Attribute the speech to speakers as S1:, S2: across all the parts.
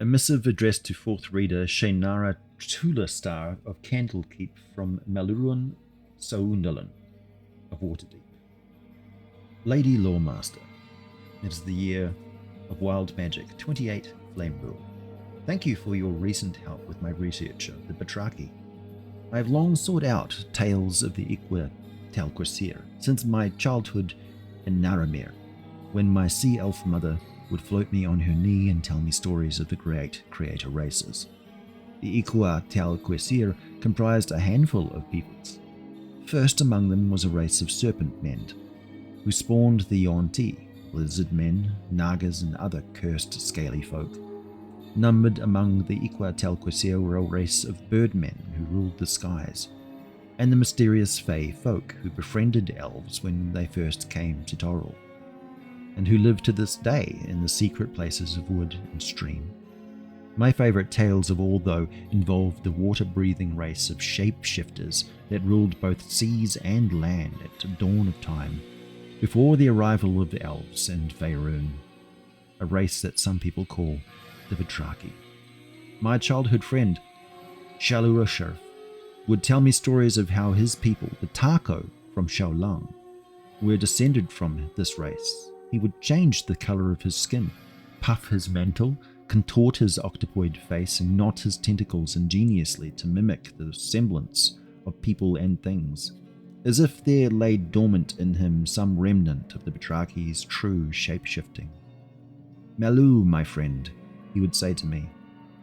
S1: A missive addressed to fourth reader Shainara Tulastar of Candlekeep from Malurun Saundalan of Waterdeep. Lady Lawmaster, it is the year of Wild Magic 28 Flame Rule. Thank you for your recent help with my research of the Batrachi. I have long sought out tales of the Iqua Telquasir since my childhood in Naramir, when my sea elf mother would float me on her knee and tell me stories of the great creator races. The Iqua Telquasir comprised a handful of peoples. First among them was a race of serpent men, who spawned the Yonti, lizard men, nagas, and other cursed scaly folk. Numbered among the Iqua Telquasir were a race of birdmen who ruled the skies, and the mysterious Fey folk who befriended elves when they first came to Toril, and who live to this day in the secret places of wood and stream. My favourite tales of all, though, involved the water-breathing race of shapeshifters that ruled both seas and land at dawn of time, before the arrival of the elves and Faerun, a race that some people call the Batrachi. My childhood friend, Shalurasharf, would tell me stories of how his people, the Tako from Shaolang, were descended from this race. He would change the colour of his skin, puff his mantle, contort his octopoid face, and knot his tentacles ingeniously to mimic the semblance of people and things, as if there lay dormant in him some remnant of the Batrachi's true shape-shifting. "Malu, my friend," he would say to me,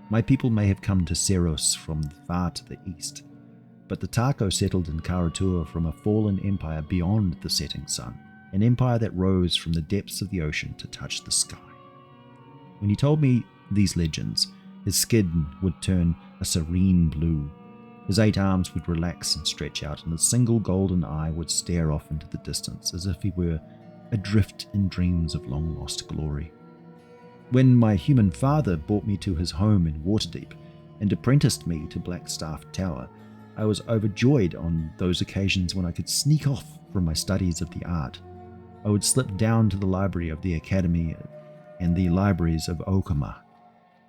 S1: "my people may have come to Seros from far to the east, but the Tako settled in Karatua from a fallen empire beyond the setting sun, an empire that rose from the depths of the ocean to touch the sky." When he told me these legends, his skin would turn a serene blue, his 8 arms would relax and stretch out, and a single golden eye would stare off into the distance as if he were adrift in dreams of long-lost glory. When my human father brought me to his home in Waterdeep and apprenticed me to Blackstaff Tower, I was overjoyed on those occasions when I could sneak off from my studies of the art. I would slip down to the library of the Academy and the libraries of Okama,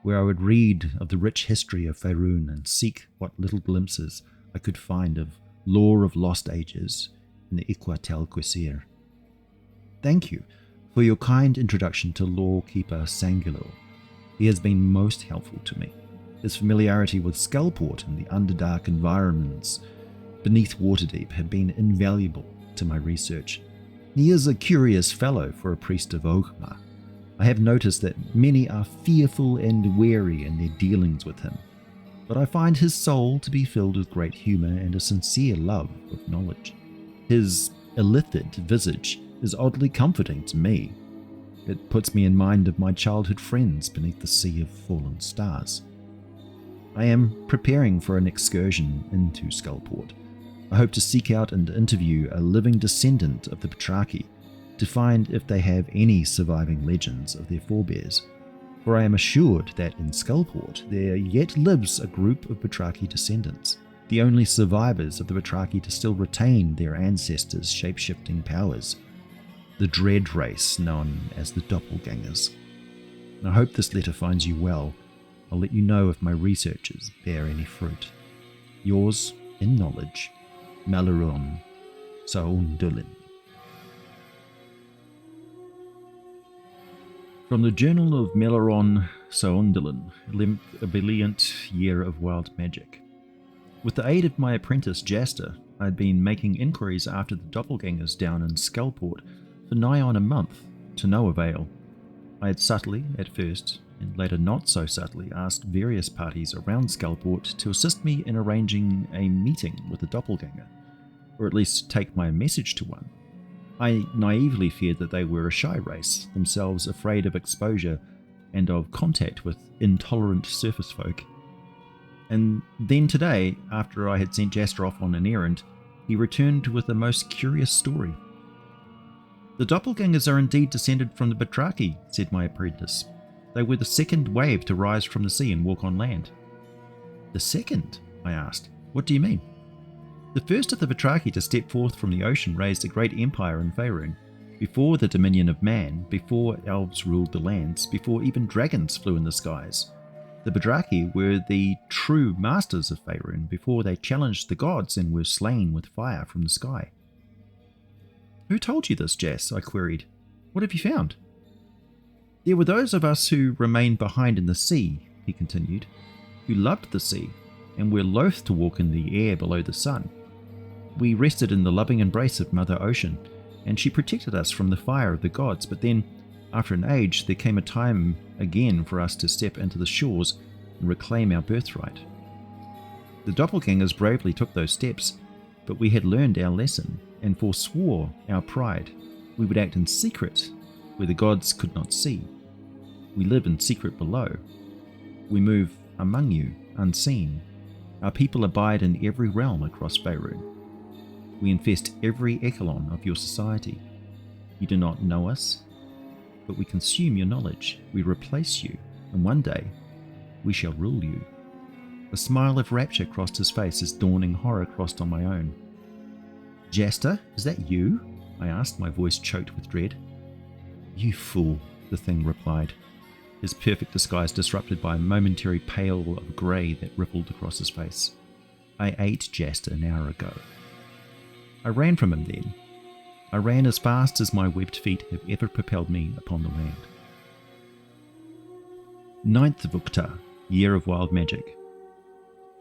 S1: where I would read of the rich history of Faerun and seek what little glimpses I could find of lore of lost ages in the Iqua Telquasir. Thank you for your kind introduction to Lawkeeper Sangulor. He has been most helpful to me. His familiarity with Skullport and the underdark environments beneath Waterdeep have been invaluable to my research. He is a curious fellow for a priest of Okama. I have noticed that many are fearful and wary in their dealings with him, but I find his soul to be filled with great humour and a sincere love of knowledge. His illithid visage is oddly comforting to me. It puts me in mind of my childhood friends beneath the sea of fallen stars. I am preparing for an excursion into Skullport. I hope to seek out and interview a living descendant of the Batrachi to find if they have any surviving legends of their forebears, for I am assured that in Skullport there yet lives a group of Batrachi descendants, the only survivors of the Batrachi to still retain their ancestors' shape-shifting powers, the dread race known as the Doppelgangers. I hope this letter finds you well. I'll let you know if my researches bear any fruit. Yours, in knowledge, Malaron Saundulin. From the Journal of Melaron Saundulin, 11th Brilliant Year of Wild Magic. With the aid of my apprentice Jaster, I had been making inquiries after the doppelgangers down in Skullport for nigh on a month, to no avail. I had subtly, at first, and later not so subtly, asked various parties around Skullport to assist me in arranging a meeting with a doppelganger, or at least take my message to one. I naively feared that they were a shy race, themselves afraid of exposure and of contact with intolerant surface folk. And then today, after I had sent Jaster off on an errand, he returned with a most curious story. "The doppelgangers are indeed descended from the Batrachi," said my apprentice. "They were the second wave to rise from the sea and walk on land." "The second?" I asked. "What do you mean?" "The first of the Batrachi to step forth from the ocean raised a great empire in Faerun, before the dominion of man, before elves ruled the lands, before even dragons flew in the skies. The Batrachi were the true masters of Faerun before they challenged the gods and were slain with fire from the sky. Who told you this, Jas? I queried. What have you found? There were those of us who remained behind in the sea, he continued, who loved the sea and were loath to walk in the air below the sun. We rested in the loving embrace of Mother Ocean, and she protected us from the fire of the gods, but then, after an age, there came a time again for us to step into the shores and reclaim our birthright. The doppelgangers bravely took those steps, but we had learned our lesson and forswore our pride. We would act in secret, where the gods could not see. We live in secret below. We move among you, unseen. Our people abide in every realm across Faerun. We infest every echelon of your society. You do not know us, but we consume your knowledge. We replace you, and one day we shall rule you. A smile of rapture crossed his face as dawning horror crossed on my own. Jester, is that you? I asked, my voice choked with dread. You fool, the thing replied, his perfect disguise disrupted by a momentary pale of grey that rippled across his face. I ate Jester an hour ago. I ran from him then. I ran as fast as my webbed feet have ever propelled me upon the land. 9th of Uktar, Year of Wild Magic.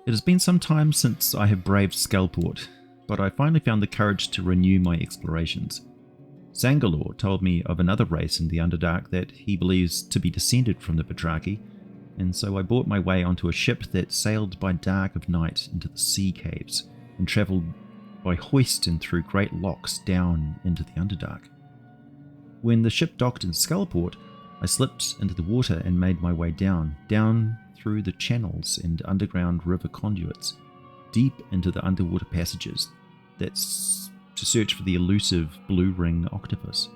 S1: It has been some time since I have braved Skullport, but I finally found the courage to renew my explorations. Zangalore told me of another race in the Underdark that he believes to be descended from the Batrachi, and so I bought my way onto a ship that sailed by dark of night into the sea caves and travelled by hoist and through great locks down into the Underdark. When the ship docked in Skullport, I slipped into the water and made my way down through the channels and underground river conduits, deep into the underwater passages that's to search for the elusive blue ring octopus.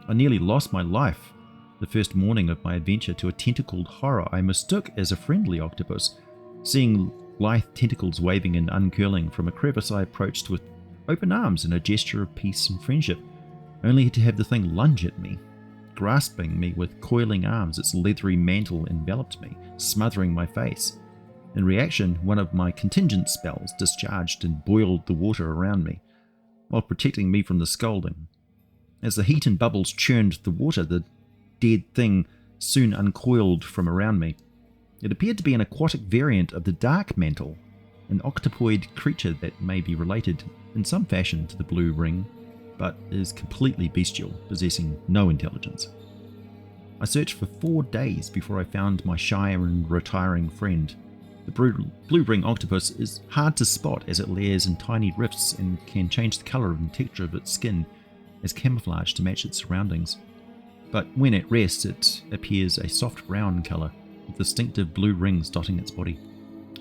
S1: I nearly lost my life the first morning of my adventure to a tentacled horror I mistook as a friendly octopus. Seeing lithe tentacles waving and uncurling from a crevice, I approached with open arms and a gesture of peace and friendship, only to have the thing lunge at me. Grasping me with coiling arms, its leathery mantle enveloped me, smothering my face. In reaction, one of my contingent spells discharged and boiled the water around me, while protecting me from the scalding. As the heat and bubbles churned the water, the dead thing soon uncoiled from around me. It appeared to be an aquatic variant of the Dark Mantle, an octopoid creature that may be related in some fashion to the Blue Ring, but is completely bestial, possessing no intelligence. I searched for 4 days before I found my shy and retiring friend. The Blue Ring octopus is hard to spot as it layers in tiny rifts and can change the colour and texture of its skin as camouflage to match its surroundings. But when at rest, it appears a soft brown colour, with distinctive blue rings dotting its body.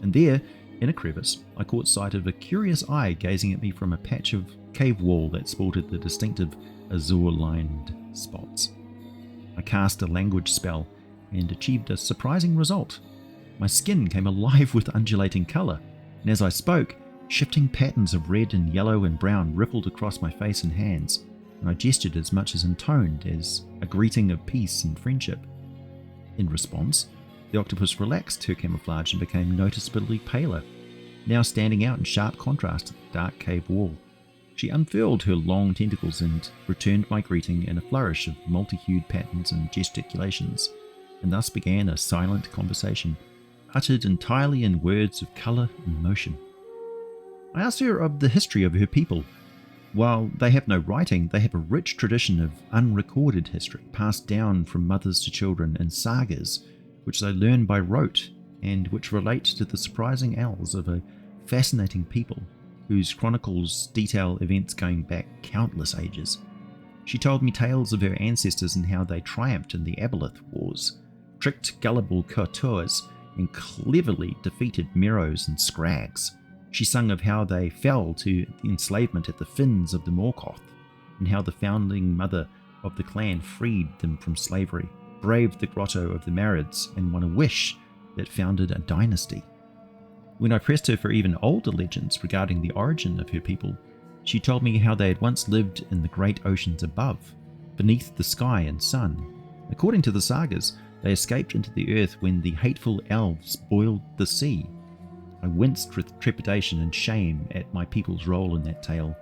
S1: And there, in a crevice, I caught sight of a curious eye gazing at me from a patch of cave wall that sported the distinctive azure-lined spots. I cast a language spell and achieved a surprising result. My skin came alive with undulating colour, and as I spoke, shifting patterns of red and yellow and brown rippled across my face and hands, and I gestured as much as intoned as a greeting of peace and friendship. In response, the octopus relaxed her camouflage and became noticeably paler, now standing out in sharp contrast to the dark cave wall. She unfurled her long tentacles and returned my greeting in a flourish of multi-hued patterns and gesticulations, and thus began a silent conversation, uttered entirely in words of colour and motion. I asked her of the history of her people. While they have no writing, they have a rich tradition of unrecorded history, passed down from mothers to children in sagas, which they learn by rote, and which relate to the surprising elves of a fascinating people, whose chronicles detail events going back countless ages. She told me tales of her ancestors and how they triumphed in the Aboleth Wars, tricked gullible courtiers, and cleverly defeated Merows and Scrags. She sung of how they fell to enslavement at the fins of the Morkoth, and how the founding mother of the clan freed them from slavery, braved the grotto of the Marids, and won a wish that founded a dynasty. When I pressed her for even older legends regarding the origin of her people, she told me how they had once lived in the great oceans above, beneath the sky and sun. According to the sagas, They escaped into the earth when the hateful elves boiled the sea. I winced with trepidation and shame at my people's role in that tale,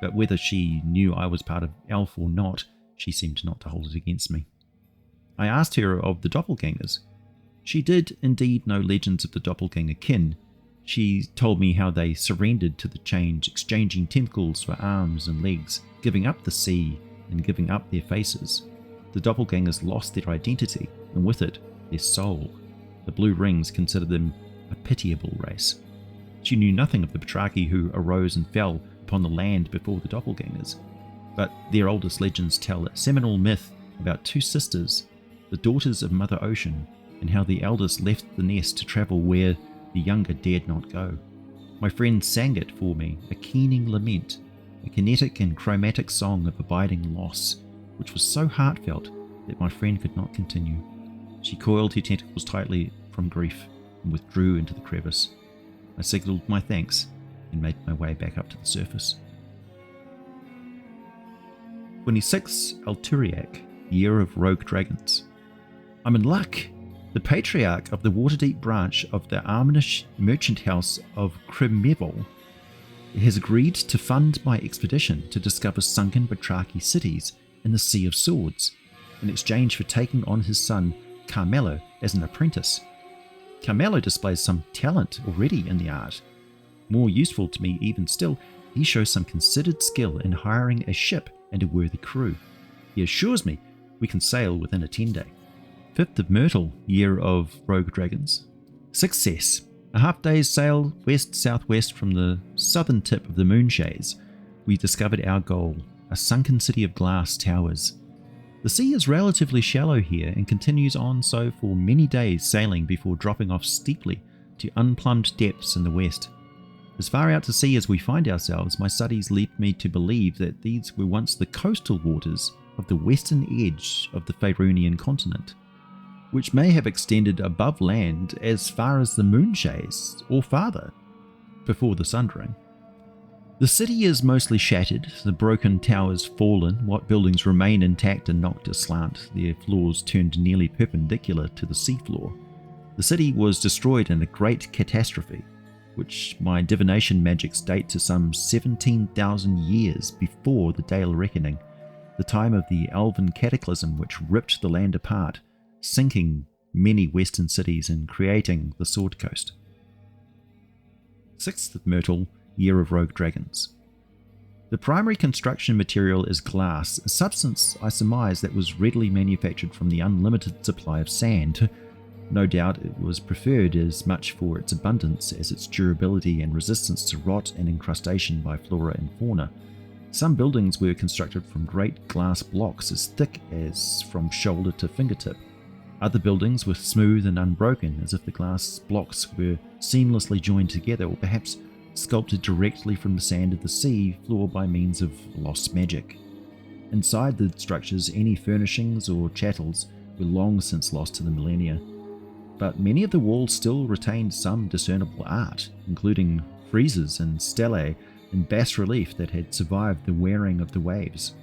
S1: but whether she knew I was part of elf or not, she seemed not to hold it against me. I asked her of the doppelgangers. She did indeed know legends of the doppelganger kin. She told me how they surrendered to the change, exchanging tentacles for arms and legs, giving up the sea and giving up their faces. The doppelgangers lost their identity, and with it, their soul. The Blue Rings considered them a pitiable race. She knew nothing of the Batrachi who arose and fell upon the land before the doppelgangers, but their oldest legends tell a seminal myth about two sisters, the daughters of Mother Ocean, and how the eldest left the nest to travel where the younger dared not go. My friend sang it for me, a keening lament, a kinetic and chromatic song of abiding loss, which was so heartfelt that my friend could not continue. She coiled her tentacles tightly from grief and withdrew into the crevice. I signalled my thanks and made my way back up to the surface. 26 Alturiac, Year of Rogue Dragons. I'm in luck! The patriarch of the Waterdeep branch of the Armenish merchant house of Krimeval has agreed to fund my expedition to discover sunken Batrachi cities in the Sea of Swords, in exchange for taking on his son Carmelo as an apprentice. Carmelo displays some talent already in the art. More useful to me even still, he shows some considered skill in hiring a ship and a worthy crew. He assures me we can sail within a 10-day. 5th of Myrtle, Year of Rogue Dragons. Success. A half-day's sail west-southwest from the southern tip of the Moonshades, we discovered our goal, a sunken city of glass towers. The sea is relatively shallow here and continues on so for many days sailing before dropping off steeply to unplumbed depths in the west. As far out to sea as we find ourselves, my studies lead me to believe that these were once the coastal waters of the western edge of the Faerunian continent, which may have extended above land as far as the Moonshades or farther, before the Sundering. The city is mostly shattered, the broken towers fallen, what buildings remain intact and knocked aslant, their floors turned nearly perpendicular to the seafloor. The city was destroyed in a great catastrophe, which my divination magics date to some 17,000 years before the Dale Reckoning, the time of the Elven Cataclysm which ripped the land apart, sinking many western cities and creating the Sword Coast. 6th of Myrtle, Year of Rogue Dragons. The primary construction material is glass, a substance I surmise that was readily manufactured from the unlimited supply of sand. No doubt it was preferred as much for its abundance as its durability and resistance to rot and incrustation by flora and fauna. Some buildings were constructed from great glass blocks as thick as from shoulder to fingertip. Other buildings were smooth and unbroken, as if the glass blocks were seamlessly joined together, or perhaps sculpted directly from the sand of the sea floor by means of lost magic. Inside the structures, any furnishings or chattels were long since lost to the millennia, but many of the walls still retained some discernible art, including friezes and stelae in bas-relief that had survived the wearing of the waves.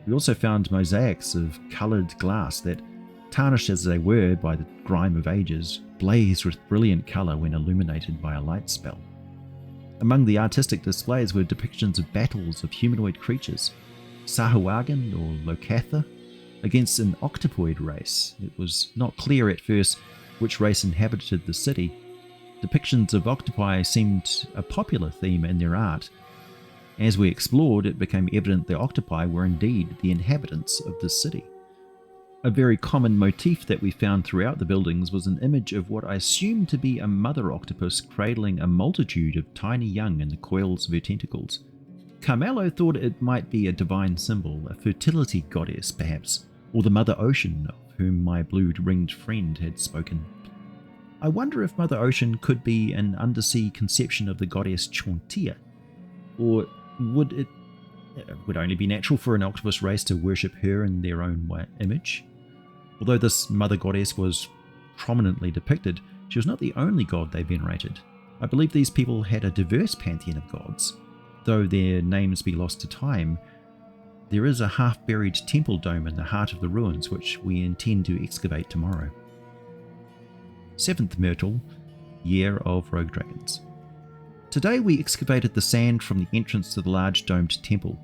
S1: We also found mosaics of coloured glass that, tarnished as they were by the grime of ages, blazed with brilliant colour when illuminated by a light spell. Among the artistic displays were depictions of battles of humanoid creatures, Sahuagin or Lokatha, against an octopoid race. It was not clear at first which race inhabited the city. Depictions of octopi seemed a popular theme in their art. As we explored, it became evident the octopi were indeed the inhabitants of the city. A very common motif that we found throughout the buildings was an image of what I assumed to be a mother octopus cradling a multitude of tiny young in the coils of her tentacles. Carmelo thought it might be a divine symbol, a fertility goddess perhaps, or the Mother Ocean of whom my blue-ringed friend had spoken. I wonder if Mother Ocean could be an undersea conception of the goddess Chauntea, or would it would only be natural for an octopus race to worship her in their own image? Although this mother goddess was prominently depicted, she was not the only god they venerated. I believe these people had a diverse pantheon of gods, though their names be lost to time. There is a half-buried temple dome in the heart of the ruins which we intend to excavate tomorrow. 7th Myrtle, Year of Rogue Dragons. Today we excavated the sand from the entrance to the large domed temple.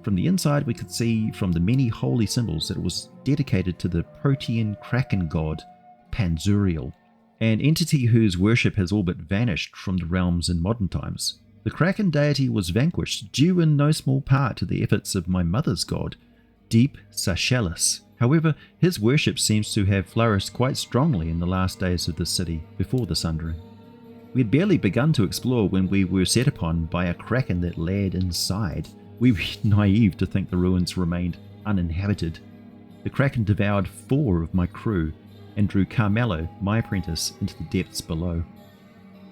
S1: From the inside we could see from the many holy symbols that it was dedicated to the Protean Kraken god Panzuriel, an entity whose worship has all but vanished from the realms in modern times. The Kraken deity was vanquished, due in no small part to the efforts of my mother's god, Deep Sashelis. However, his worship seems to have flourished quite strongly in the last days of the city before the Sundering. We had barely begun to explore when we were set upon by a kraken that laid inside. We were naive to think the ruins remained uninhabited. The kraken devoured 4 of my crew and drew Carmelo, my apprentice, into the depths below.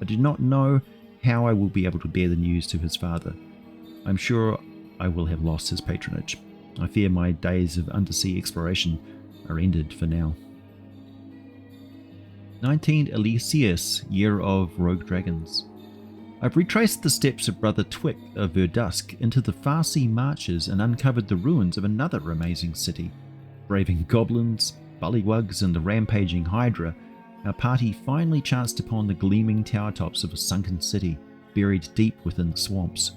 S1: I do not know how I will be able to bear the news to his father. I'm sure I will have lost his patronage. I fear my days of undersea exploration are ended for now. 19 Elysius, Year of Rogue Dragons. I've retraced the steps of Brother Twick of Verdusk into the Farsi marches and uncovered the ruins of another amazing city. Braving goblins, bullywugs and the rampaging Hydra, our party finally chanced upon the gleaming tower tops of a sunken city buried deep within the swamps.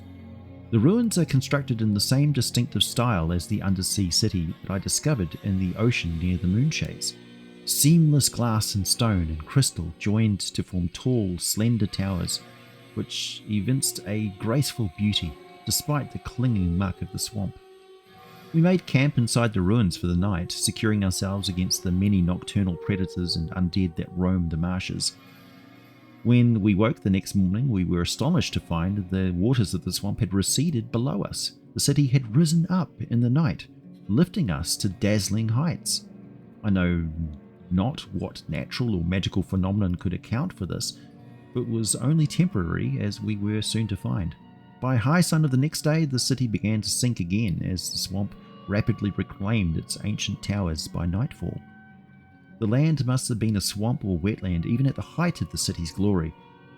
S1: The ruins are constructed in the same distinctive style as the undersea city that I discovered in the ocean near the Moonshades. Seamless glass and stone and crystal joined to form tall, slender towers, which evinced a graceful beauty despite the clinging muck of the swamp. We made camp inside the ruins for the night, securing ourselves against the many nocturnal predators and undead that roamed the marshes. When we woke the next morning, we were astonished to find the waters of the swamp had receded below us. The city had risen up in the night, lifting us to dazzling heights. I know not what natural or magical phenomenon could account for this, but was only temporary, as we were soon to find. By high sun of the next day, the city began to sink again as the swamp rapidly reclaimed its ancient towers by nightfall. The land must have been a swamp or wetland even at the height of the city's glory.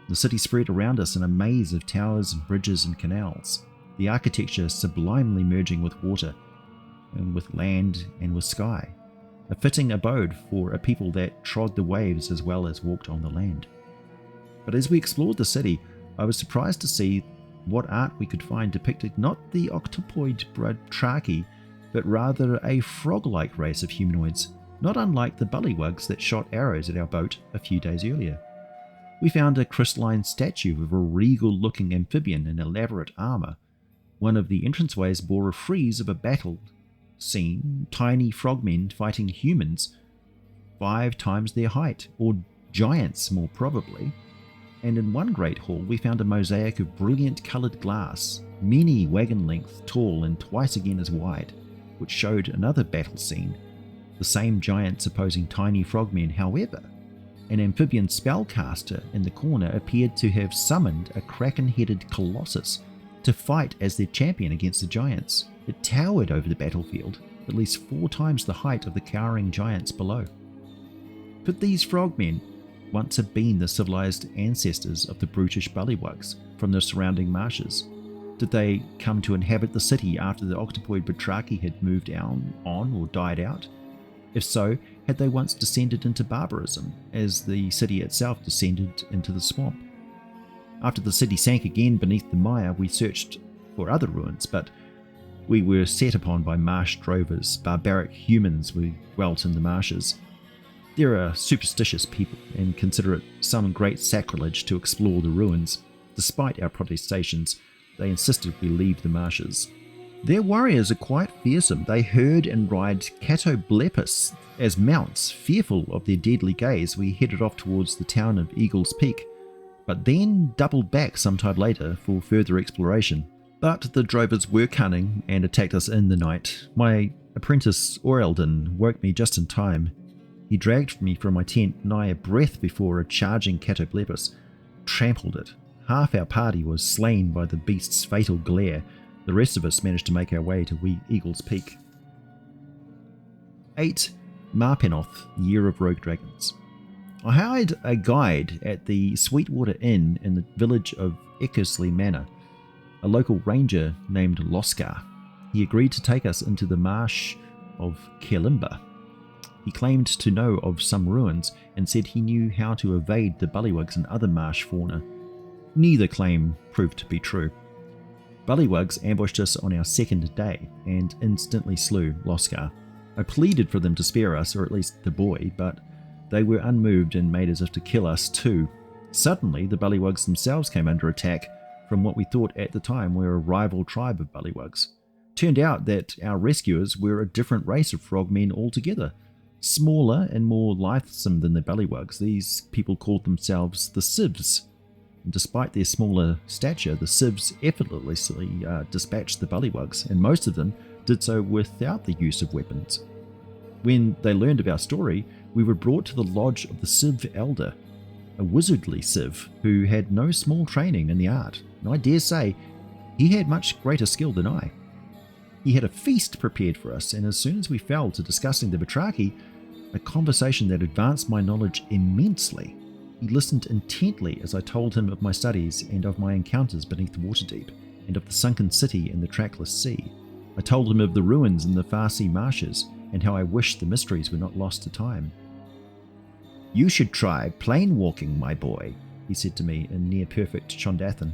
S1: The city spread around us in a maze of towers and bridges and canals, the architecture sublimely merging with water, and with land and with sky, a fitting abode for a people that trod the waves as well as walked on the land. But as we explored the city, I was surprised to see what art we could find depicted not the octopoid Batrachi, but rather a frog-like race of humanoids, not unlike the bullywugs that shot arrows at our boat a few days earlier. We found a crystalline statue of a regal-looking amphibian in elaborate armour. One of the entranceways bore a frieze of a battle scene, tiny frogmen fighting humans 5 times their height, or giants more probably. And in one great hall we found a mosaic of brilliant coloured glass, many wagon length tall and twice again as wide, which showed another battle scene, the same giants opposing tiny frogmen. However, an amphibian spellcaster in the corner appeared to have summoned a kraken-headed colossus to fight as their champion against the giants. It towered over the battlefield, at least 4 times the height of the cowering giants below. Could these frogmen once have been the civilized ancestors of the brutish bullywugs from the surrounding marshes? Did they come to inhabit the city after the octopoid Batrachi had moved on or died out? If so, had they once descended into barbarism, as the city itself descended into the swamp? After the city sank again beneath the mire, we searched for other ruins, but we were set upon by marsh drovers, barbaric humans who dwelt in the marshes. There are superstitious people, and consider it some great sacrilege to explore the ruins. Despite our protestations, they insisted we leave the marshes. Their warriors are quite fearsome. They herd and ride catoblepus as mounts. Fearful of their deadly gaze, we headed off towards the town of Eagle's Peak, but then doubled back some time later for further exploration. But the drovers were cunning and attacked us in the night. My apprentice Orelden woke me just in time. He dragged me from my tent nigh a breath before a charging catoblepus trampled it. Half our party was slain by the beast's fatal glare. The rest of us managed to make our way to Eagle's Peak. 8. Marpenoth, Year of Rogue Dragons. I hired a guide at the Sweetwater Inn in the village of Eckersley Manor, a local ranger named Loskar. He agreed to take us into the marsh of Kelimba. He claimed to know of some ruins and said he knew how to evade the bullywugs and other marsh fauna. Neither claim proved to be true. Bullywugs ambushed us on our second day and instantly slew Loskar. I pleaded for them to spare us, or at least the boy, but they were unmoved and made as if to kill us too. Suddenly, the bullywugs themselves came under attack from what we thought at the time were a rival tribe of bullywugs. Turned out that our rescuers were a different race of frogmen altogether. Smaller and more lithesome than the bullywugs, these people called themselves the Sieves. And despite their smaller stature, the Sieves effortlessly dispatched the bullywugs, and most of them did so without the use of weapons. When they learned of our story, we were brought to the lodge of the Sieve Elder, a wizardly Sieve who had no small training in the art, and I dare say he had much greater skill than I. He had a feast prepared for us, and as soon as we fell to discussing the Batrachi, a conversation that advanced my knowledge immensely, he listened intently as I told him of my studies and of my encounters beneath Waterdeep, and of the sunken city and the trackless sea. I told him of the ruins in the Farsi marshes, and how I wished the mysteries were not lost to time. "You should try plane walking, my boy," he said to me in near-perfect Chondathan.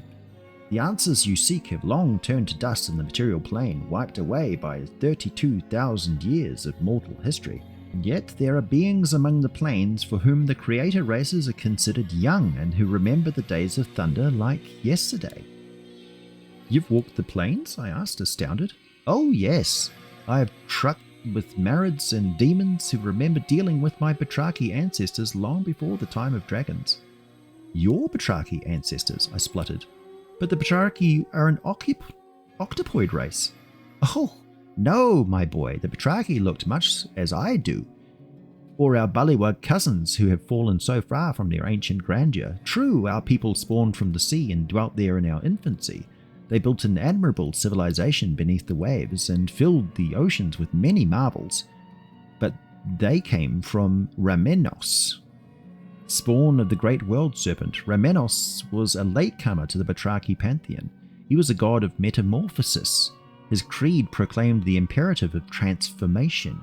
S1: "The answers you seek have long turned to dust in the material plane, wiped away by 32,000 years of mortal history. And yet there are beings among the planes for whom the creator races are considered young and who remember the days of thunder like yesterday." "You've walked the plains?" I asked, astounded. "Oh yes, I have trucked with marids and demons who remember dealing with my Batrachi ancestors long before the time of dragons." "Your Batrachi ancestors?" I spluttered. "But the Batrachi are an octopoid race." "Oh, no, my boy, the Batrachi looked much as I do, or our bullywug cousins who have fallen so far from their ancient grandeur. True, our people spawned from the sea and dwelt there in our infancy. They built an admirable civilization beneath the waves and filled the oceans with many marvels. But they came from Ramenos, spawn of the great world serpent. Ramenos was a latecomer to the Batrachi pantheon. He was a god of metamorphosis. His creed proclaimed the imperative of transformation.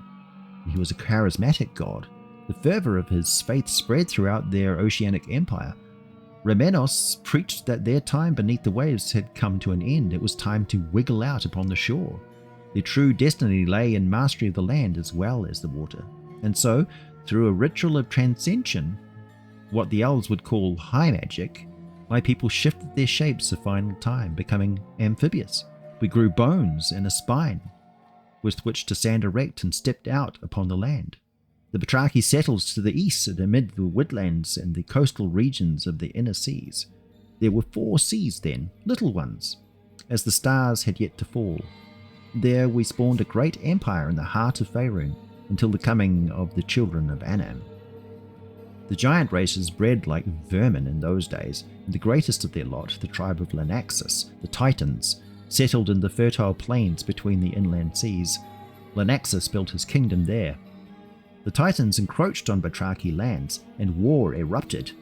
S1: He was a charismatic god. The fervor of his faith spread throughout their oceanic empire. Ramenos preached that their time beneath the waves had come to an end. It was time to wiggle out upon the shore. Their true destiny lay in mastery of the land as well as the water. And so, through a ritual of transcension, what the elves would call high magic, my people shifted their shapes a final time, becoming amphibious. We grew bones and a spine with which to stand erect and stepped out upon the land. The Batrachi settled to the east and amid the woodlands and the coastal regions of the inner seas. There were 4 seas then, little ones, as the stars had yet to fall. There we spawned a great empire in the heart of Faerun until the coming of the children of Anam. The giant races bred like vermin in those days, and the greatest of their lot, the tribe of Lanaxus, the Titans, settled in the fertile plains between the inland seas. Lanaxus built his kingdom there. The Titans encroached on Batrachi lands, and war erupted.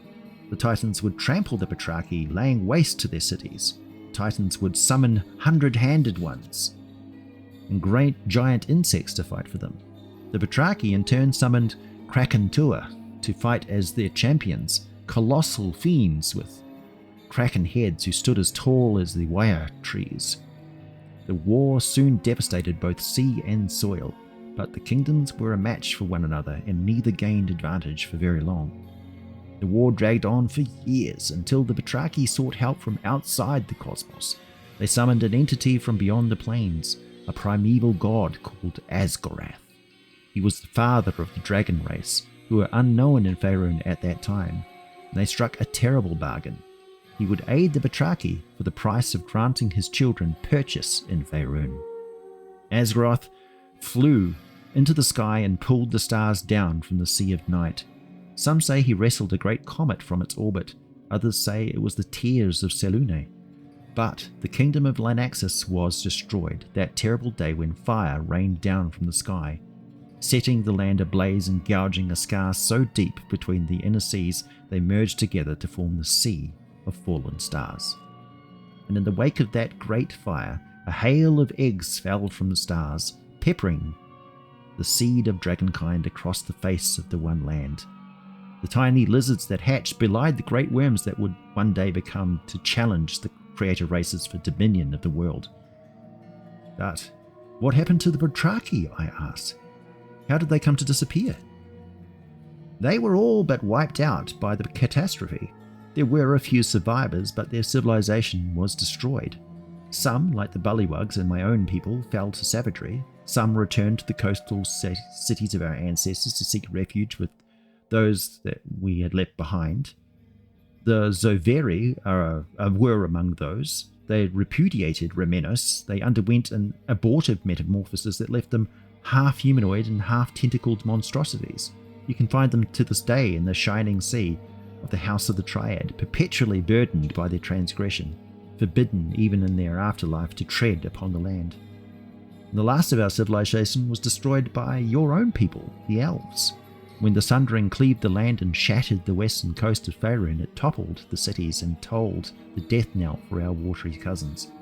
S1: The Titans would trample the Batrachi, laying waste to their cities. The Titans would summon 100-handed ones and great giant insects to fight for them. The Batrachi in turn summoned Krakentua to fight as their champions, colossal fiends with kraken heads who stood as tall as the wire trees. The war soon devastated both sea and soil, but the kingdoms were a match for one another and neither gained advantage for very long. The war dragged on for years until the Batrachi sought help from outside the cosmos. They summoned an entity from beyond the plains, a primeval god called Azgorath. He was the father of the dragon race, who were unknown in Faerun at that time. They struck a terrible bargain. He would aid the Batrachi for the price of granting his children purchase in Faerun. Azgorath flew into the sky and pulled the stars down from the sea of night. Some say he wrestled a great comet from its orbit. Others say it was the tears of Selûne. But the kingdom of Lanaxus was destroyed that terrible day when fire rained down from the sky, setting the land ablaze and gouging a scar so deep between the inner seas they merged together to form the Sea of Fallen Stars. And in the wake of that great fire, A hail of eggs fell from the stars, peppering the seed of dragonkind across the face of the one land. The tiny lizards that hatched belied the great worms that would one day become to challenge the creator races for dominion of the world. But what happened to the Batrachi, I asked. How did they come to disappear? They were all but wiped out by the catastrophe. There were a few survivors, but their civilization was destroyed. Some, like the Bullywugs and my own people, fell to savagery. Some returned to the coastal cities of our ancestors to seek refuge with those that we had left behind. The Zoveri were among those. They repudiated Remenos. They underwent an abortive metamorphosis that left them half humanoid and half tentacled monstrosities. You can find them to this day in the shining sea of the House of the Triad, perpetually burdened by their transgression, forbidden even in their afterlife to tread upon the land. And the last of our civilization was destroyed by your own people, the elves. When the Sundering cleaved the land and shattered the western coast of Faerun, it toppled the cities and tolled the death knell for our watery cousins.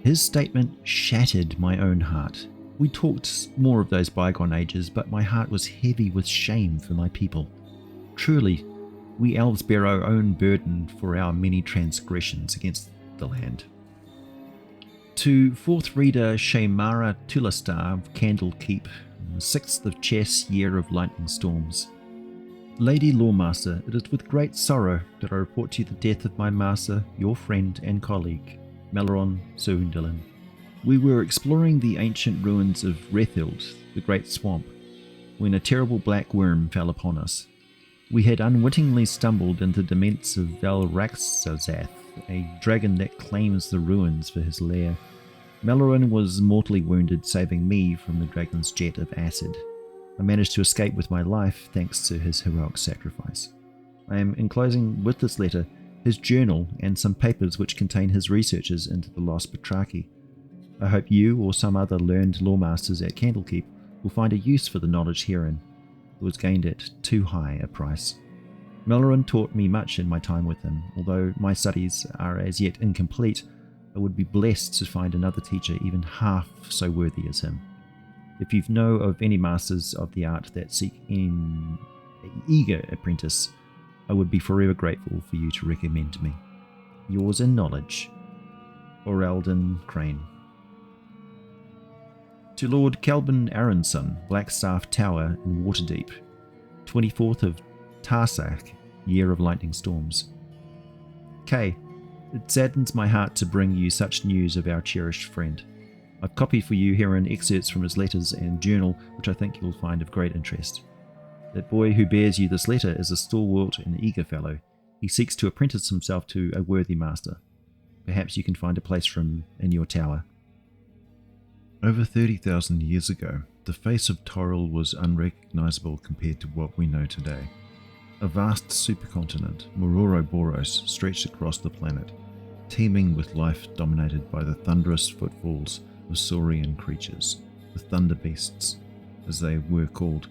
S1: His statement shattered my own heart. We talked more of those bygone ages, but my heart was heavy with shame for my people. Truly, we elves bear our own burden for our many transgressions against the land. To 4th Reader Shaemara Tulastar of Candlekeep, 6th of Chess, Year of Lightning Storms. Lady Lawmaster, it is with great sorrow that I report to you the death of my master, your friend and colleague, Melaron Soundilin. We were exploring the ancient ruins of Rethild, the great swamp, when a terrible black worm fell upon us. We had unwittingly stumbled into the demesnes of Valraxazath, a dragon that claims the ruins for his lair. Melaron was mortally wounded, saving me from the dragon's jet of acid. I managed to escape with my life thanks to his heroic sacrifice. I am enclosing with this letter his journal and some papers which contain his researches into the lost Batrachi. I hope you or some other learned lawmasters at Candlekeep will find a use for the knowledge herein. It was gained at too high a price. Melaron taught me much in my time with him. Although my studies are as yet incomplete, I would be blessed to find another teacher even half so worthy as him. If you know of any masters of the art that seek an eager apprentice, I would be forever grateful for you to recommend me. Yours in knowledge, Orelden Crane. To Lord Kelvin Aronson, Blackstaff Tower in Waterdeep, 24th of Tarsak, Year of Lightning Storms. Kay, it saddens my heart to bring you such news of our cherished friend. I've copied for you herein excerpts from his letters and journal, which I think you will find of great interest. That boy who bears you this letter is a stalwart and eager fellow. He seeks to apprentice himself to a worthy master. Perhaps you can find a place for him in your tower. Over 30,000 years ago, the face of Toril was unrecognizable compared to what we know today. A vast supercontinent, Ouroboros, stretched across the planet, teeming with life dominated by the thunderous footfalls of saurian creatures, the thunder beasts, as they were called,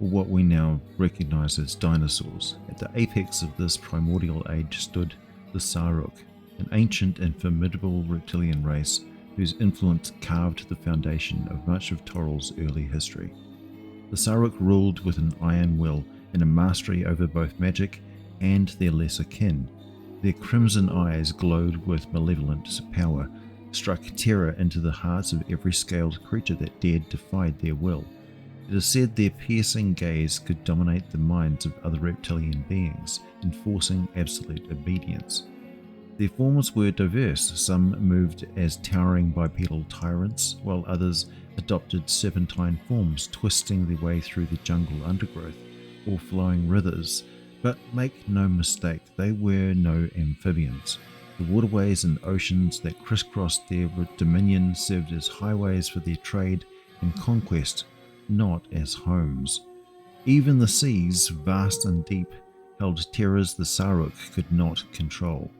S1: or what we now recognize as dinosaurs. At the apex of this primordial age stood the Saruk, an ancient and formidable reptilian race whose influence carved the foundation of much of Toril's early history. The Saruk ruled with an iron will and a mastery over both magic and their lesser kin. Their crimson eyes glowed with malevolent power, struck terror into the hearts of every scaled creature that dared defy their will. It is said their piercing gaze could dominate the minds of other reptilian beings, enforcing absolute obedience. Their forms were diverse. Some moved as towering bipedal tyrants, while others adopted serpentine forms, twisting their way through the jungle undergrowth or flowing rivers. But make no mistake, they were no amphibians. The waterways and oceans that crisscrossed their dominion served as highways for their trade and conquest, not as homes. Even the seas, vast and deep, held terrors the Saruk could not control.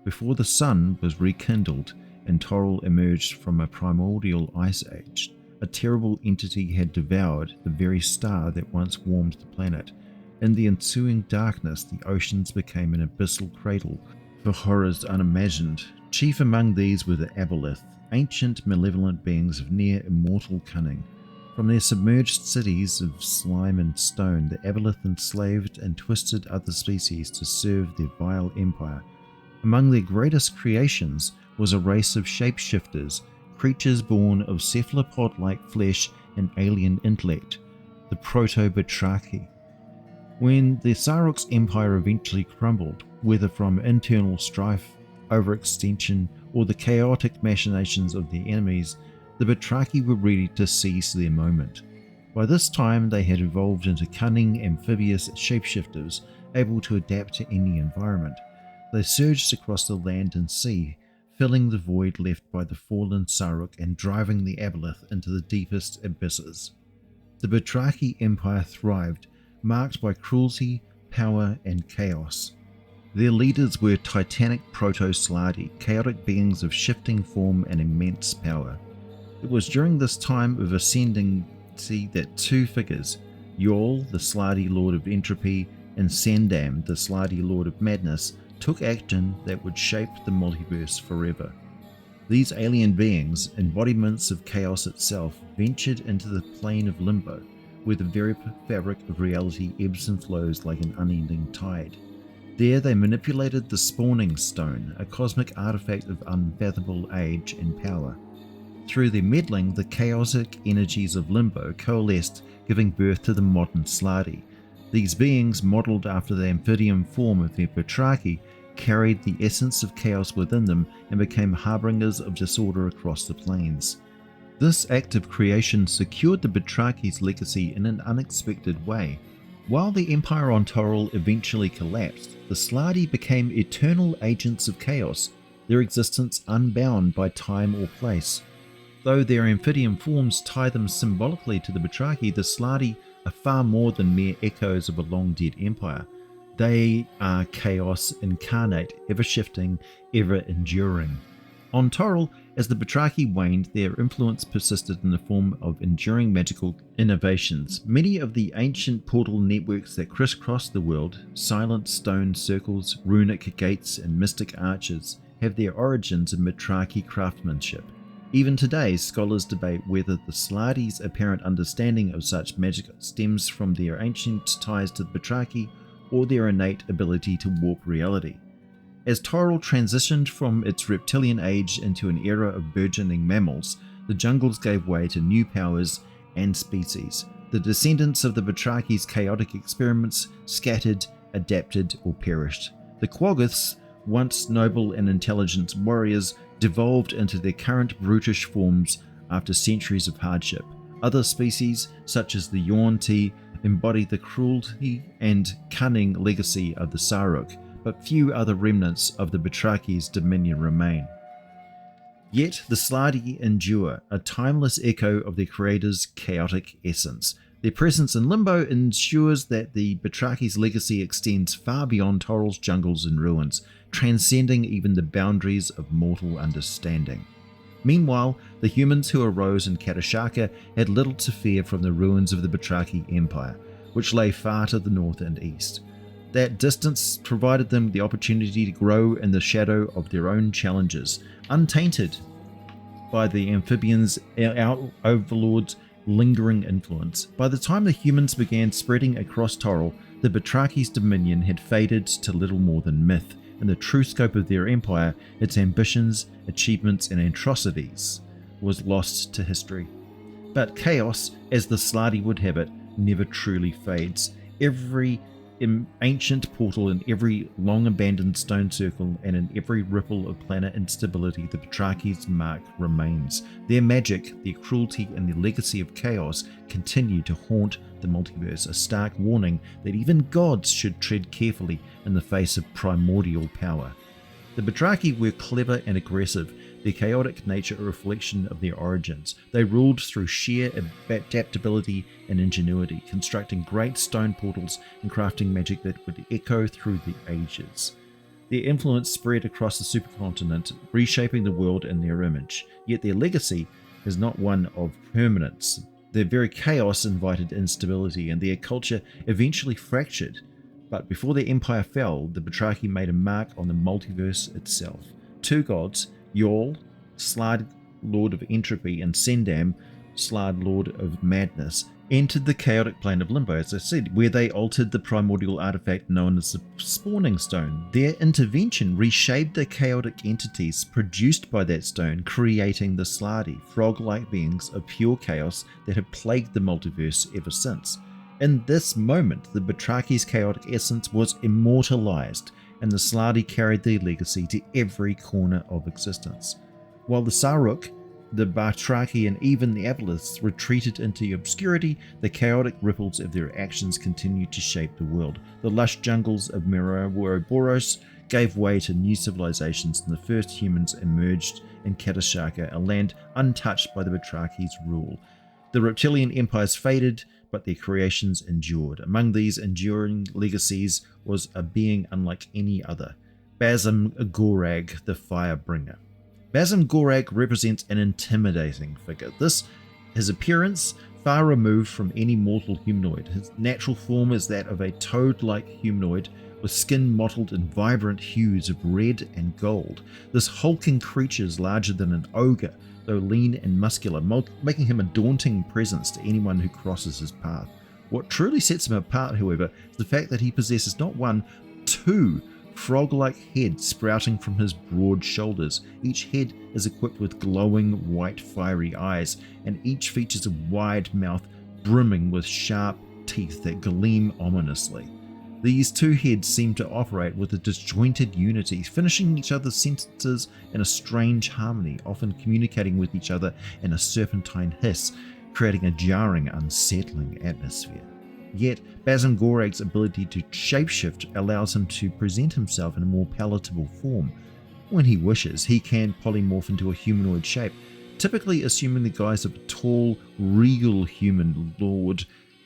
S1: Before the sun was rekindled and Toril emerged from a primordial ice age, a terrible entity had devoured the very star that once warmed the planet. In the ensuing darkness, the oceans became an abyssal cradle for horrors unimagined Chief among these were the Aboleth, ancient malevolent beings of near immortal cunning. From their submerged cities of slime and stone, the Aboleth enslaved and twisted other species to serve their vile empire. Among their greatest creations was a race of shapeshifters, creatures born of cephalopod-like flesh and alien intellect, the Proto-Batrachi. When the Saruk's empire eventually crumbled, whether from internal strife, overextension, or the chaotic machinations of their enemies, the Batrachi were ready to seize their moment. By this time they had evolved into cunning amphibious shapeshifters, able to adapt to any environment. They surged across the land and sea, filling the void left by the fallen Saruk and driving the Aboleth into the deepest abysses. The Batrachi empire thrived, marked by cruelty, power, and chaos. Their leaders were titanic proto-Slaadi, chaotic beings of shifting form and immense power. It was during this time of ascendancy that two figures, Yol, the Slaadi lord of entropy, and Sandam, the Slaadi lord of madness, took action that would shape the multiverse forever. These alien beings, embodiments of chaos itself, ventured into the plane of limbo, where the very fabric of reality ebbs and flows like an unending tide. There they manipulated the spawning stone, a cosmic artifact of unfathomable age and power. Through their meddling, the chaotic energies of limbo coalesced, giving birth to the modern Slaadi. These beings, modelled after the amphibian form of their Batrachi, carried the essence of chaos within them and became harbingers of disorder across the planes. This act of creation secured the Batrachi's legacy in an unexpected way. While the empire on Toril eventually collapsed, the Slaadi became eternal agents of chaos, their existence unbound by time or place. Though their amphibian forms tie them symbolically to the Batrachi, the Slaadi are far more than mere echoes of a long-dead empire. They are chaos incarnate, ever-shifting, ever-enduring. On Toril, as the Batrachi waned, their influence persisted in the form of enduring magical innovations. Many of the ancient portal networks that crisscross the world, silent stone circles, runic gates, and mystic arches, have their origins in Batrachi craftsmanship. Even today, scholars debate whether the Slaadi's apparent understanding of such magic stems from their ancient ties to the Batrachi or their innate ability to warp reality. As Toril transitioned from its reptilian age into an era of burgeoning mammals, the jungles gave way to new powers and species. The descendants of the Batrachi's chaotic experiments scattered, adapted, or perished. The Quaggoths, once noble and intelligent warriors, devolved into their current brutish forms after centuries of hardship. Other species, such as the Yuan-Ti, embody the cruelty and cunning legacy of the Saruk, but few other remnants of the Batrachi's dominion remain. Yet the Slaadi endure, a timeless echo of their creator's chaotic essence. Their presence in limbo ensures that the Batrachi's legacy extends far beyond Toril's jungles and ruins, transcending even the boundaries of mortal understanding. Meanwhile, the humans who arose in Katashaka had little to fear from the ruins of the Batrachi Empire, which lay far to the north and east. That distance provided them the opportunity to grow in the shadow of their own challenges, untainted by the amphibians' overlords' lingering influence. By the time the humans began spreading across Toril, the Batrachi's dominion had faded to little more than myth, and the true scope of their empire, its ambitions, achievements, and atrocities, was lost to history. But chaos, as the Slaadi would have it, never truly fades. Every ancient portal, in every long-abandoned stone circle, and in every ripple of planet instability, the Batrachi's mark remains. Their magic, their cruelty, and their legacy of chaos continue to haunt the multiverse, a stark warning that even gods should tread carefully in the face of primordial power. The Batrachi were clever and aggressive, their chaotic nature a reflection of their origins. They ruled through sheer adaptability and ingenuity, constructing great stone portals and crafting magic that would echo through the ages. Their influence spread across the supercontinent, reshaping the world in their image. Yet their legacy is not one of permanence. Their very chaos invited instability, and their culture eventually fractured. But before their empire fell, the Batrachi made a mark on the multiverse itself. two gods, Yol, Slaad, Lord of Entropy, and Sendam, Slaad, Lord of Madness, entered the chaotic plane of Limbo, as I said, where they altered the primordial artifact known as the Spawning Stone. Their intervention reshaped the chaotic entities produced by that stone, creating the Slaadi, frog-like beings of pure chaos that have plagued the multiverse ever since. In this moment, the Batrachi's chaotic essence was immortalized, and the Slaadi carried their legacy to every corner of existence. While the Saruk, the Batrachi, and even the Avaliths retreated into obscurity, the chaotic ripples of their actions continued to shape the world. The lush jungles of Ouroboros gave way to new civilizations, and the first humans emerged in Katashaka, a land untouched by the Batrachi's rule. The reptilian empires faded, but their creations endured. Among these enduring legacies was a being unlike any other, Bazim-Gorag, the firebringer. Basm-Gorag represents an intimidating figure. His appearance, far removed from any mortal humanoid. His natural form is that of a toad-like humanoid with skin mottled in vibrant hues of red and gold. This hulking creature is larger than an ogre, though lean and muscular, making him a daunting presence to anyone who crosses his path. What truly sets him apart, however, is the fact that he possesses not one, two frog-like heads sprouting from his broad shoulders. Each head is equipped with glowing white fiery eyes, and each features a wide mouth brimming with sharp teeth that gleam ominously. These two heads seem to operate with a disjointed unity, finishing each other's sentences in a strange harmony, often communicating with each other in a serpentine hiss, creating a jarring, unsettling atmosphere. Yet, Basm-Gorag's ability to shapeshift allows him to present himself in a more palatable form. When he wishes, he can polymorph into a humanoid shape, typically assuming the guise of a tall, regal human lord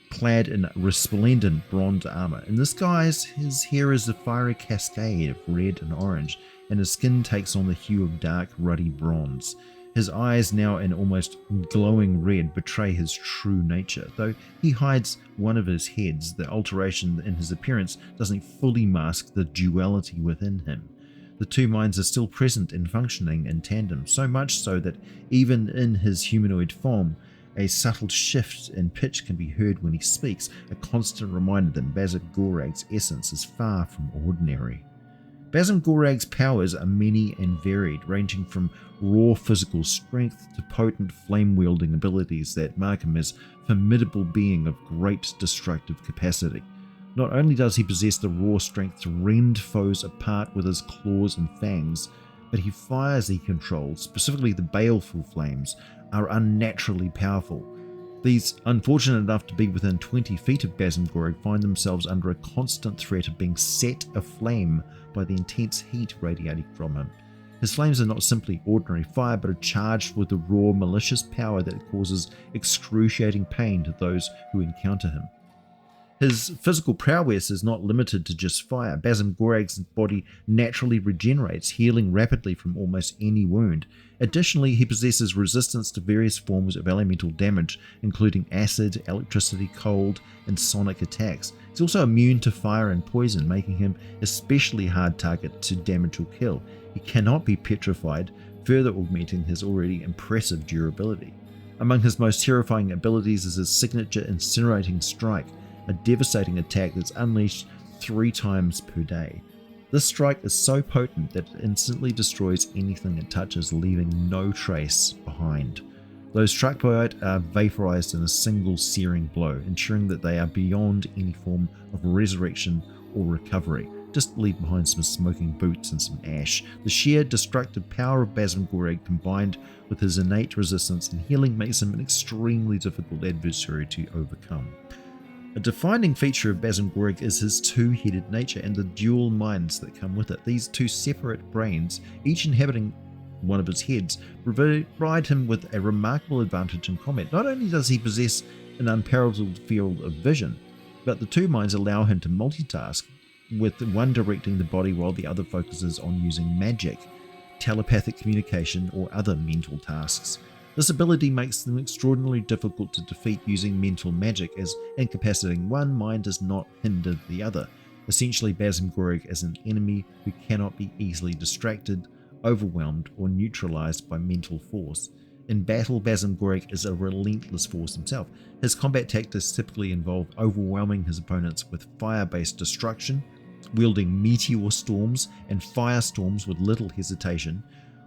S1: clad in resplendent bronze armor. In this guise, his hair is a fiery cascade of red and orange, and his skin takes on the hue of dark, ruddy bronze. His eyes, now in almost glowing red, betray his true nature. Though he hides one of his heads, the alteration in his appearance doesn't fully mask the duality within him. The two minds are still present and functioning in tandem, so much so that even in his humanoid form, a subtle shift in pitch can be heard when he speaks, a constant reminder that Basm-Gorag's essence is far from ordinary. Basm-Gorag's powers are many and varied, ranging from raw physical strength to potent flame-wielding abilities that mark him as a formidable being of great destructive capacity. Not only does he possess the raw strength to rend foes apart with his claws and fangs, but his fires he controls, specifically the baleful flames, are unnaturally powerful. These, unfortunate enough to be within 20 feet of Basm-Gorag, find themselves under a constant threat of being set aflame by the intense heat radiating from him. His flames are not simply ordinary fire, but are charged with the raw, malicious power that causes excruciating pain to those who encounter him. His physical prowess is not limited to just fire. Basm-Gorag's body naturally regenerates, healing rapidly from almost any wound. Additionally, he possesses resistance to various forms of elemental damage, including acid, electricity, cold, and sonic attacks. He's also immune to fire and poison, making him especially hard target to damage or kill. He cannot be petrified, further augmenting his already impressive durability. Among his most terrifying abilities is his signature incinerating strike, a devastating attack that's unleashed 3 times per day. This strike is so potent that it instantly destroys anything it touches, leaving no trace behind. Those struck by it are vaporized in a single searing blow, ensuring that they are beyond any form of resurrection or recovery. Just leave behind some smoking boots and some ash. The sheer destructive power of Basm-Gorag combined with his innate resistance and healing makes him an extremely difficult adversary to overcome. A defining feature of Basm-Gorag is his two-headed nature and the dual minds that come with it. These two separate brains, each inhabiting one of his heads, provide him with a remarkable advantage in combat. Not only does he possess an unparalleled field of vision, but the two minds allow him to multitask, with one directing the body while the other focuses on using magic, telepathic communication, or other mental tasks. This ability makes them extraordinarily difficult to defeat using mental magic, as incapacitating one mind does not hinder the other. Essentially, Basm-Gorag is an enemy who cannot be easily distracted overwhelmed, or neutralized by mental force. In battle, Basm-Gorag is a relentless force himself. His combat tactics typically involve overwhelming his opponents with fire-based destruction, wielding meteor storms and firestorms with little hesitation.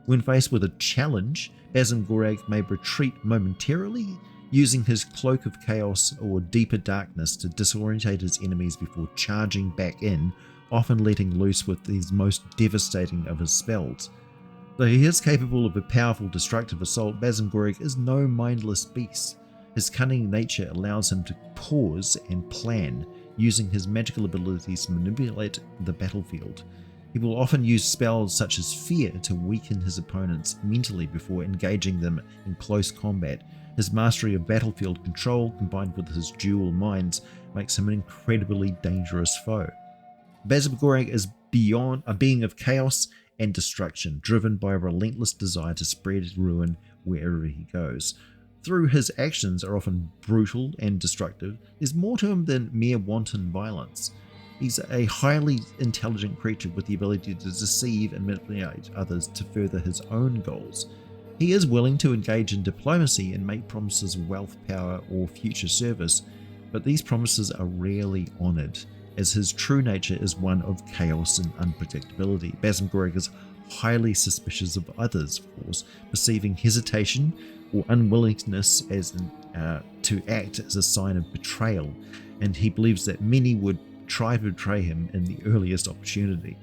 S1: When faced with a challenge, Basm-Gorag may retreat momentarily, using his cloak of chaos or deeper darkness to disorientate his enemies before charging back in, often letting loose with his most devastating of his spells. Though he is capable of a powerful destructive assault, Basm-Gorag is no mindless beast. His cunning nature allows him to pause and plan, using his magical abilities to manipulate the battlefield. He will often use spells such as fear to weaken his opponents mentally before engaging them in close combat. His mastery of battlefield control, combined with his dual minds, makes him an incredibly dangerous foe. Basm-Gorag is beyond a being of chaos and destruction, driven by a relentless desire to spread ruin wherever he goes. Through his actions are often brutal and destructive, there's more to him than mere wanton violence. He's a highly intelligent creature with the ability to deceive and manipulate others to further his own goals. He is willing to engage in diplomacy and make promises of wealth, power, or future service, but these promises are rarely honoured, as his true nature is one of chaos and unpredictability. Basm-Gorag is highly suspicious of others, of course, perceiving hesitation or unwillingness to act as a sign of betrayal, and he believes that many would try to betray him in the earliest opportunity.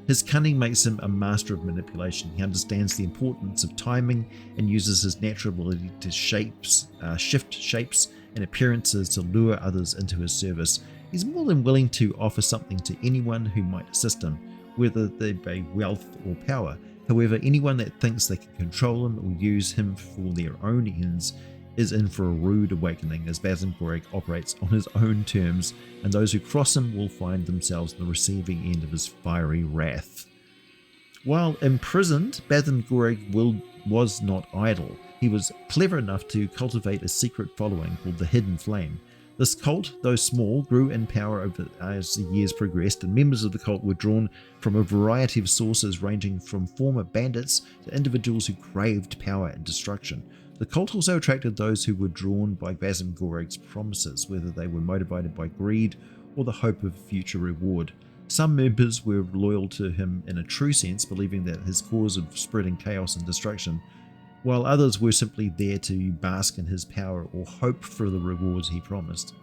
S1: His cunning makes him a master of manipulation. He understands the importance of timing and uses his natural ability to shift shapes and appearances to lure others into his service. He's more than willing to offer something to anyone who might assist him, whether they be wealth or power. However, anyone that thinks they can control him or use him for their own ends is in for a rude awakening, as Basm-Gorag operates on his own terms, and those who cross him will find themselves on the receiving end of his fiery wrath. While imprisoned, Basm-Gorag was not idle. He was clever enough to cultivate a secret following called the Hidden Flame. This cult, though small, grew in power as the years progressed, and members of the cult were drawn from a variety of sources ranging from former bandits to individuals who craved power and destruction. The cult also attracted those who were drawn by Basm-Gorag's promises, whether they were motivated by greed or the hope of future reward. Some members were loyal to him in a true sense, believing that his cause of spreading chaos and destruction, while others were simply there to bask in his power or hope for the rewards he promised.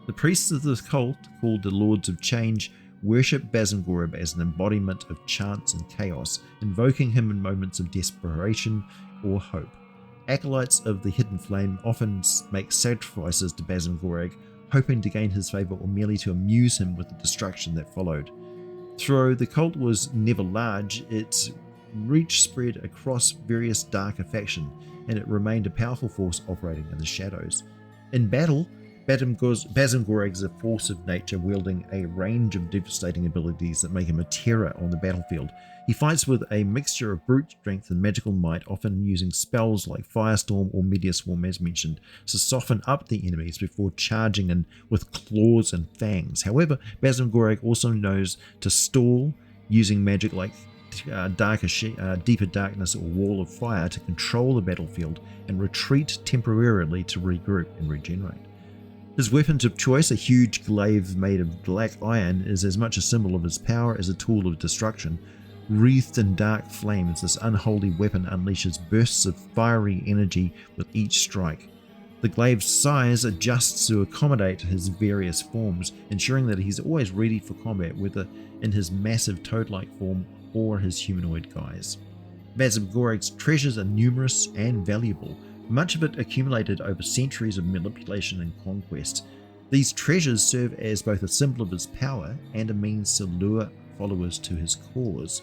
S1: The priests of the cult, called the Lords of Change, worship Basm-Gorag as an embodiment of chance and chaos, invoking him in moments of desperation or hope. Acolytes of the Hidden Flame often make sacrifices to Basm-Gorag, hoping to gain his favour or merely to amuse him with the destruction that followed. Though the cult was never large, its reach spread across various darker factions, and it remained a powerful force operating in the shadows. In battle, Basm-Gorag is a force of nature wielding a range of devastating abilities that make him a terror on the battlefield. He fights with a mixture of brute strength and magical might, often using spells like Firestorm or Meteor Swarm as mentioned, to soften up the enemies before charging in with claws and fangs. However, Basm-Gorag also knows to stall, using magic like deeper darkness or wall of fire to control the battlefield and retreat temporarily to regroup and regenerate. His weapons of choice, a huge glaive made of black iron, is as much a symbol of his power as a tool of destruction. Wreathed in dark flames, this unholy weapon unleashes bursts of fiery energy with each strike. The glaive's size adjusts to accommodate his various forms, ensuring that he's always ready for combat, whether in his massive toad-like form or his humanoid guise. Basm-Gorag's treasures are numerous and valuable, much of it accumulated over centuries of manipulation and conquest. These treasures serve as both a symbol of his power and a means to lure followers to his cause.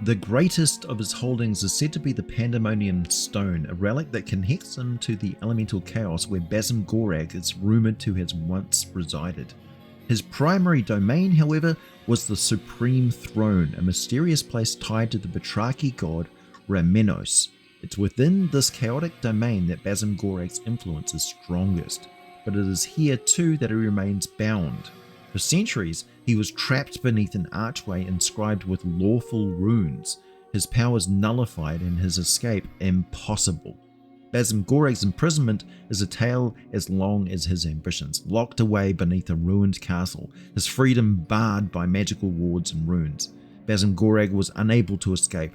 S1: The greatest of his holdings is said to be the Pandemonium Stone, a relic that connects him to the elemental chaos where Basm-Gorag is rumoured to have once resided. His primary domain, however, was the Supreme Throne, a mysterious place tied to the Batrachi god Ramenos. It's within this chaotic domain that Basm-Gorag's influence is strongest, but it is here too that he remains bound. For centuries, he was trapped beneath an archway inscribed with lawful runes. his powers nullified and his escape impossible. Basm-Gorag's imprisonment is a tale as long as his ambitions, locked away beneath a ruined castle, his freedom barred by magical wards and runes. Basm-Gorag was unable to escape,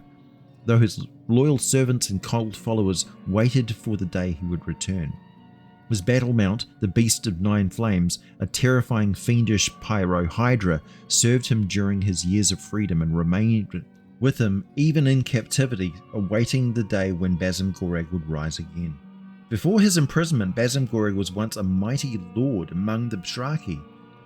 S1: though his loyal servants and cold followers waited for the day he would return. His battle mount, the Beast of Nine Flames, a terrifying fiendish pyro hydra, served him during his years of freedom and remained with him even in captivity, awaiting the day when Basm-Gorag would rise again. Before his imprisonment, Basm-Gorag was once a mighty lord among the Batrachi,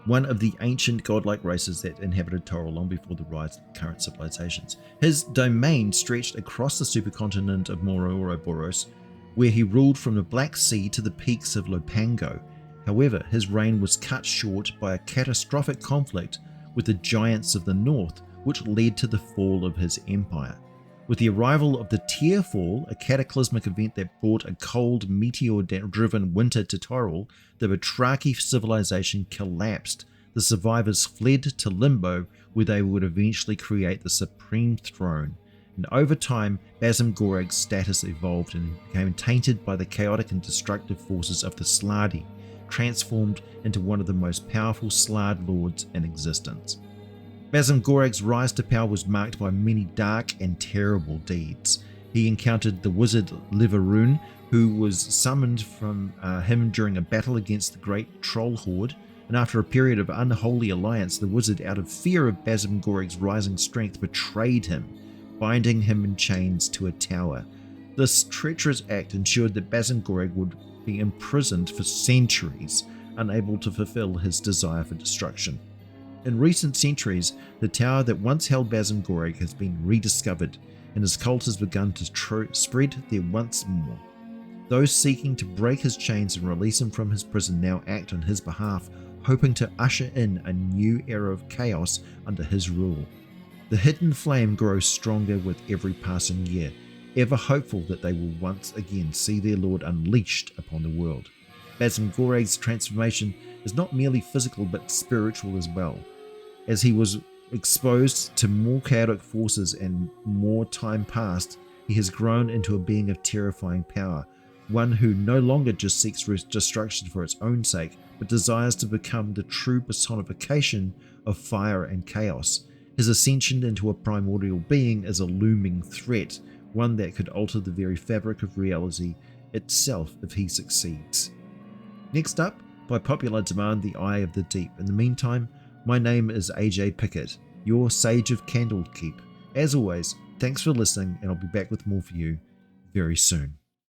S1: one of the ancient godlike races that inhabited Toril long before the rise of current civilizations. His domain stretched across the supercontinent of Ouroboros, where he ruled from the Black Sea to the peaks of Lopango. However, his reign was cut short by a catastrophic conflict with the giants of the north, which led to the fall of his empire. With the arrival of the Tearfall, a cataclysmic event that brought a cold, meteor-driven winter to Toril, the Batrachi civilization collapsed. The survivors fled to Limbo, where they would eventually create the Supreme Throne. And over time, Basm-Gorag's status evolved and became tainted by the chaotic and destructive forces of the Slaadi, transformed into one of the most powerful Slaad lords in existence. Basm-Gorag's rise to power was marked by many dark and terrible deeds. He encountered the wizard Liveroon, who was summoned from him during a battle against the great troll horde, and after a period of unholy alliance, the wizard, out of fear of Basm-Gorag's rising strength, betrayed him, binding him in chains to a tower. This treacherous act ensured that Basm-Gorag would be imprisoned for centuries, unable to fulfill his desire for destruction. In recent centuries, the tower that once held Basm-Gorag has been rediscovered, and his cult has begun to spread there once more. Those seeking to break his chains and release him from his prison now act on his behalf, hoping to usher in a new era of chaos under his rule. The hidden flame grows stronger with every passing year, ever hopeful that they will once again see their lord unleashed upon the world. Basm-Gorag's transformation is not merely physical but spiritual as well. As he was exposed to more chaotic forces and more time passed, he has grown into a being of terrifying power, one who no longer just seeks destruction for its own sake, but desires to become the true personification of fire and chaos. His ascension into a primordial being is a looming threat, one that could alter the very fabric of reality itself if he succeeds. Next up, by popular demand, the Eye of the Deep. In the meantime, my name is AJ Pickett, your Sage of Candlekeep. As always, thanks for listening, and I'll be back with more for you very soon.